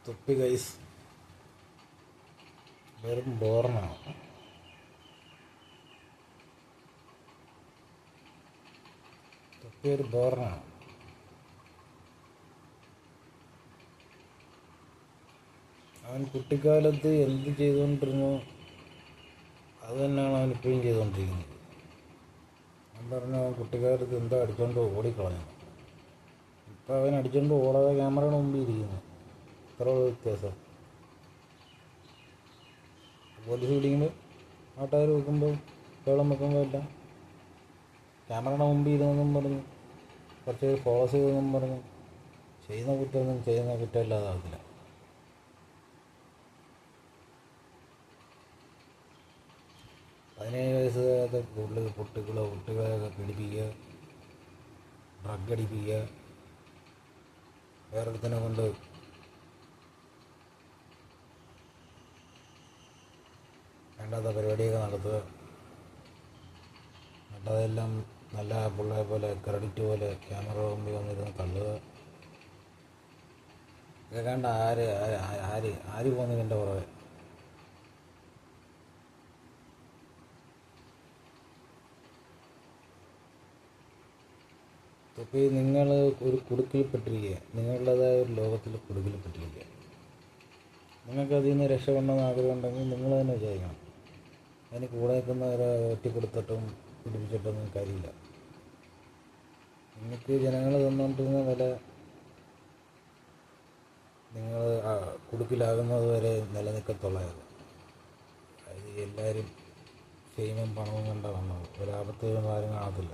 തൊപ്പി ഗൈസ് വെറും ബോറിനാണ്. തൊപ്പി ഒരു ബോറിനാണ്. അവൻ കുട്ടിക്കാലത്ത് എന്ത് ചെയ്തുകൊണ്ടിരുന്നു അത് തന്നെയാണ് അവൻ ഇപ്പോഴും ചെയ്തുകൊണ്ടിരിക്കുന്നത്. ഞാൻ പറഞ്ഞു അവൻ കുട്ടിക്കാലത്ത് എന്തോ അടിച്ചുകൊണ്ട് ഓടിക്കളഞ്ഞു. ഇപ്പം അവൻ അടിച്ചുകൊണ്ട് ഓടാതെ ക്യാമറയുടെ മുമ്പിൽ ഇരിക്കുന്നു. എത്ര വ്യത്യാസം. പോലീസ് പിടിക്കുമ്പോൾ നാട്ടുകാർ വെക്കുമ്പോൾ കേളം വെക്കുമ്പോൾ എല്ലാം ക്യാമറയുടെ മുമ്പിൽ ഇരുന്നെന്നും പറഞ്ഞു കുറച്ച് ഫോളോസ് ചെയ്തെന്നും പറഞ്ഞു ചെയ്യുന്ന കുറ്റമൊന്നും ചെയ്യുന്ന കുറ്റമില്ലാതാകത്തില്ല. പതിനേഴ് വയസ്സുകാരുടെ കൂടുതൽ കുട്ടികളെയൊക്കെ പീഡിപ്പിക്കുക, ഡ്രഗ് അടിപ്പിക്കുക, വേറൊരുത്തനെ കൊണ്ട് വേണ്ടാത്ത പരിപാടിയൊക്കെ നടത്തുക. അതെല്ലാം നല്ല പിള്ളേരെ പോലെ ക്രെഡിറ്റ് പോലെ ക്യാമറ മുമ്പിൽ വന്നിരുന്ന് തള്ളുക. കേൾക്കാണ്ട് ആര് പോകുന്നതിൻ്റെ പുറകെ. തൊപ്പി നിങ്ങൾ ഒരു കുടുക്കിൽപ്പെട്ടിരിക്കുക, നിങ്ങളുടേതായ ഒരു ലോകത്തിൽ കുടുക്കിൽപ്പെട്ടിരിക്കുക. നിങ്ങൾക്ക് അതിൽ നിന്ന് രക്ഷപ്പെടണമെന്ന് ആഗ്രഹമുണ്ടെങ്കിൽ നിങ്ങൾ തന്നെ വിചാരിക്കണം. അതിന് കൂടെ നിൽക്കുന്നവരെ ഒറ്റപ്പെടുത്തിട്ടും പിടിപ്പിച്ചിട്ടൊന്നും കാര്യമില്ല. നിങ്ങൾക്ക് ജനങ്ങൾ തന്നുകൊണ്ടിരുന്ന വില നിങ്ങൾ കുടുക്കിലാകുന്നത് വരെ നിലനിൽക്കത്തുള്ളായിരുന്നു. അത് എല്ലാവരും ഫെയിമും പണവും കണ്ടാണ് വന്നത്. ഒരാപത്ത് ആരും കാണത്തില്ല.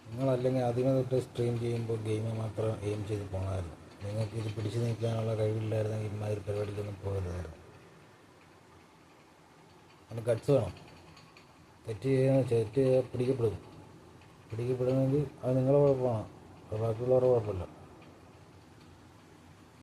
നിങ്ങളല്ലെങ്കിൽ ആദ്യമേ തൊട്ട് സ്ട്രീം ചെയ്യുമ്പോൾ ഗെയിം മാത്രം എയിം ചെയ്ത് പോകണമായിരുന്നു. നിങ്ങൾക്ക് ഇത് പിടിച്ചു നിൽക്കാനുള്ള കഴിവില്ലായിരുന്നെങ്കിൽ ഇമാതിരി പരിപാടിക്കൊന്നും പോകരുതായിരുന്നു. അതിന് ഗട്സ് വേണം. തെറ്റ് പിടിക്കപ്പെടുമെങ്കിൽ അത് നിങ്ങളുടെ കുഴപ്പമാണ്, അത് ബാക്കിയുള്ളവരുടെ കുഴപ്പമില്ല.